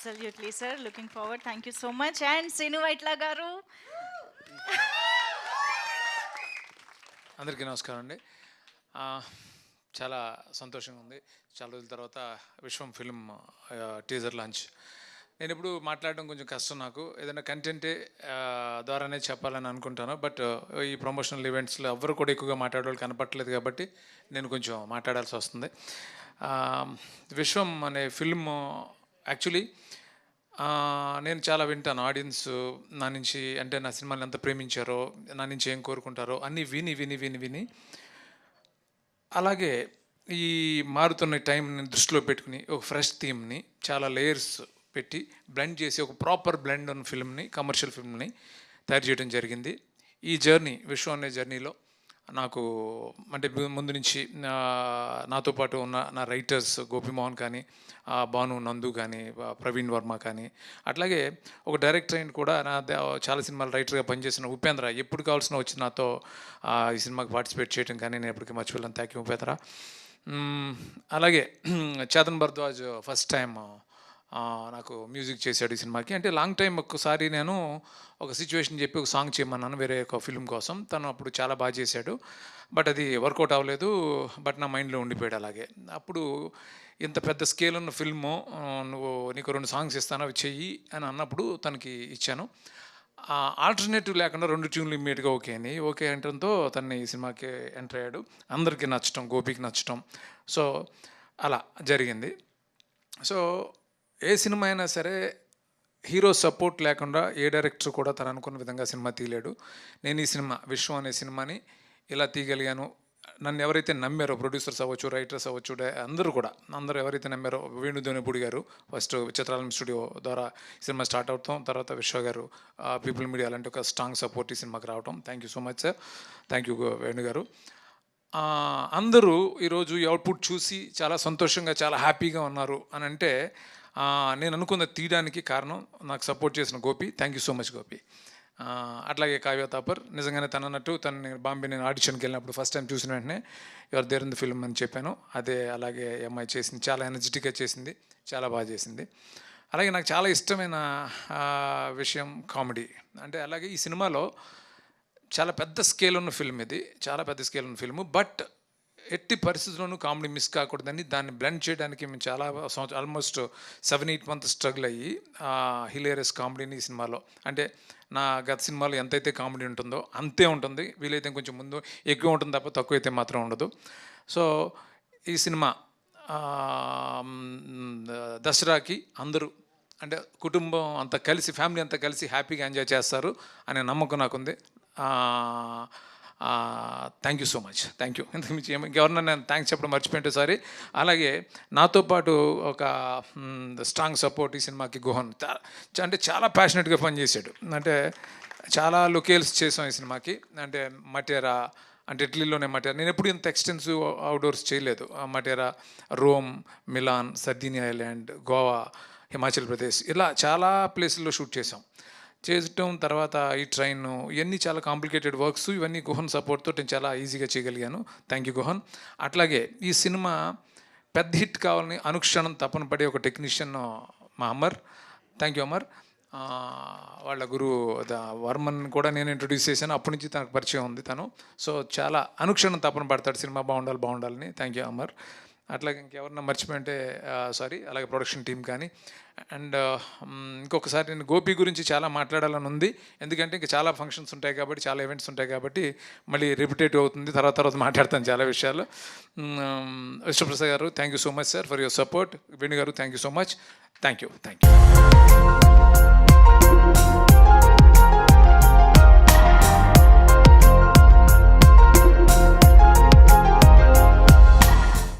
Absolutely, sir. Looking forward. Thank you so much. And Sinu Vaitla garu. అందరికీ నమస్కారం అండి. చాలా సంతోషంగా ఉంది. చాలా రోజుల తర్వాత విశ్వం ఫిల్మ్ టీజర్ లాంచ్. నేను ఇప్పుడు మాట్లాడడం కొంచెం కష్టం, నాకు ఏదైనా కంటెంటే ద్వారానే చెప్పాలని అనుకుంటాను. బట్ ఈ ప్రమోషనల్ ఈవెంట్స్లో ఎవ్వరు కూడా ఎక్కువగా మాట్లాడేవాళ్ళు కనపట్టలేదు కాబట్టి నేను కొంచెం మాట్లాడాల్సి వస్తుంది. విశ్వం అనే ఫిల్మ్ యాక్చువల్లీ నేను చాలా వింటాను. ఆడియన్స్ నా నుంచి, అంటే నా సినిమాని ఎంత ప్రేమించారో, నా నుంచి ఏం కోరుకుంటారో అన్నీ విని విని విని విని అలాగే ఈ మారుతున్న టైంని దృష్టిలో పెట్టుకుని ఒక ఫ్రెష్ థీమ్ని చాలా లేయర్స్ పెట్టి బ్లెండ్ చేసి ఒక ప్రాపర్ బ్లెండ్ ఉన్న ఫిల్మ్ని, కమర్షియల్ ఫిల్మ్ని తయారు చేయడం జరిగింది. ఈ జర్నీ, విశ్వం అనే జర్నీలో నాకు అంటే ముందు నుంచి నాతో పాటు ఉన్న నా రైటర్స్ గోపిమోహన్ కానీ, భాను నందు కానీ, ప్రవీణ్ వర్మ కానీ, అట్లాగే ఒక డైరెక్టర్ అయిన కూడా నా చాలా సినిమాలు రైటర్గా పనిచేసిన ఉపేంద్ర ఎప్పుడు కావాల్సిన వచ్చి నాతో ఈ సినిమాకి పార్టిసిపేట్ చేయడం కానీ నేను ఎప్పటికీ మర్చిపోలేను. Thank you Upendra. అలాగే చేతన్ భరద్వాజ్ ఫస్ట్ టైం నాకు మ్యూజిక్ చేశాడు ఈ సినిమాకి. అంటే లాంగ్ టైం ఒక్కసారి నేను ఒక సిచ్యువేషన్ చెప్పి ఒక సాంగ్ చేయమన్నాను వేరే ఒక ఫిల్మ్ కోసం. తను అప్పుడు చాలా బాగా చేశాడు, బట్ అది వర్కౌట్ అవ్వలేదు. బట్ నా మైండ్లో ఉండిపోయాడు అలాగే. అప్పుడు ఇంత పెద్ద స్కేల్ ఉన్న ఫిల్ము, నీకు 2 సాంగ్స్ ఇస్తాను అవి చెయ్యి అని అన్నప్పుడు తనకి ఇచ్చాను. ఆల్టర్నేటివ్ లేకుండా 2 ట్యూన్లు ఇమ్మీడియట్గా ఓకే అనడంతో తనని ఈ సినిమాకి ఎంటర్ అయ్యాడు. అందరికీ నచ్చటం, గోపికి నచ్చటం, సో అలా జరిగింది. సో ఏ సినిమా అయినా సరే హీరో సపోర్ట్ లేకుండా ఏ డైరెక్టర్ కూడా తను అనుకున్న విధంగా సినిమా తీయలేడు. నేను ఈ సినిమా విశ్వం అనే సినిమాని ఇలా తీయగలిగాను. నన్ను ఎవరైతే నమ్మారో, ప్రొడ్యూసర్స్ అవ్వచ్చు, రైటర్స్ అవ్వచ్చు, అందరూ ఎవరైతే నమ్మారో, వేణుధోనిపూడి గారు ఫస్ట్ చిత్రాలం స్టూడియో ద్వారా సినిమా స్టార్ట్ అవుతాం, తర్వాత విశ్వ గారు, పీపుల్ మీడియా అలాంటి ఒక స్ట్రాంగ్ సపోర్ట్ ఈ సినిమాకి రావటం. Thank you so much sir. Thank you Venu గారు. అందరూ ఈరోజు ఈ అవుట్పుట్ చూసి చాలా సంతోషంగా, చాలా హ్యాపీగా ఉన్నారు అని అంటే నేను అనుకున్న తీయడానికి కారణం నాకు సపోర్ట్ చేసిన Gopi. Thank you so much Gopi. అట్లాగే కావ్య తాపర్, నిజంగానే తను అన్నట్టు బాంబే నేను ఆడిషన్కి వెళ్ళినప్పుడు ఫస్ట్ టైం చూసిన వెంటనే ఎవరు దేర్ ఇన్ ది ఫిల్మ్ అని చెప్పాను. అదే అలాగే అమ్మాయి చేసింది, చాలా ఎనర్జెటిక్గా చేసింది, చాలా బాగా చేసింది. అలాగే నాకు చాలా ఇష్టమైన విషయం కామెడీ. అంటే అలాగే ఈ సినిమాలో చాలా పెద్ద స్కేల్ ఉన్న ఫిల్మ్, ఇది చాలా పెద్ద స్కేల్ ఉన్న ఫిల్ము. బట్ ఎట్టి పరిస్థితుల్లోనూ కామెడీ మిస్ కాకూడదని దాన్ని బ్లెండ్ చేయడానికి మేము చాలా ఆల్మోస్ట్ 7-8 మంత్స్ స్ట్రగుల్ అయ్యి హిలేరియస్ కామెడీని ఈ సినిమాలో, అంటే నా గత సినిమాలో ఎంతైతే కామెడీ ఉంటుందో అంతే ఉంటుంది, వీలైతే కొంచెం ముందు ఎక్కువ ఉంటుంది తప్ప తక్కువ అయితే మాత్రం ఉండదు. సో ఈ సినిమా దసరాకి అందరూ, అంటే కుటుంబం అంతా కలిసి, ఫ్యామిలీ అంతా కలిసి హ్యాపీగా ఎంజాయ్ చేస్తారు అనే నమ్మకం నాకుంది. Thank you so much. Thank you. ఇంకెవరన్నా నేను థ్యాంక్స్ చెప్పడం మర్చిపోయింటే సారీ. అలాగే నాతో పాటు ఒక స్ట్రాంగ్ సపోర్ట్ ఈ సినిమాకి గుహన్, అంటే చాలా ప్యాషనెట్గా పనిచేశాడు. అంటే చాలా లొకేల్స్ చేసాం ఈ సినిమాకి. అంటే మటేరా, అంటే ఇటలీలోనే మటేరా, నేను ఎప్పుడు ఇంత ఎక్స్టెన్సివ్ అవుట్డోర్స్ చేయలేదు. Matera, Rome, Milan, Sardinia island, Goa, Himachal Pradesh, ఇలా చాలా ప్లేసుల్లో షూట్ చేసాం. చేయటం తర్వాత ఈ ట్రైన్, ఇవన్నీ చాలా కాంప్లికేటెడ్ వర్క్స్, ఇవన్నీ గుహన్ సపోర్ట్తో నేను చాలా ఈజీగా చేయగలిగాను. Thank you Guhan. అట్లాగే ఈ సినిమా పెద్ద హిట్ కావాలని అనుక్షణం తపన పడే ఒక టెక్నీషియన్ మా అమర్. Thank you Amar. వాళ్ళ గురువు వర్మన్ కూడా నేను ఇంట్రొడ్యూస్ చేశాను, అప్పటి నుంచి తనకు పరిచయం ఉంది తను. సో చాలా అనుక్షణం తపన పడతాడు సినిమా బాగుండాలని. Thank you Amar. అట్లాగే ఇంకెవరన్నా మర్చిపోయింటే సారీ. అలాగే ప్రొడక్షన్ టీం కానీ. అండ్ ఇంకొకసారి నేను గోపి గురించి చాలా మాట్లాడాలని ఉంది, ఎందుకంటే ఇంకా చాలా ఫంక్షన్స్ ఉంటాయి కాబట్టి, చాలా ఈవెంట్స్ ఉంటాయి కాబట్టి మళ్ళీ రిపిటేటివ్ అవుతుంది. తర్వాత మాట్లాడతాను చాలా విషయాలు. Vishnuprasad garu, thank you so much sir for your support. Venu garu, thank you so much. Thank you.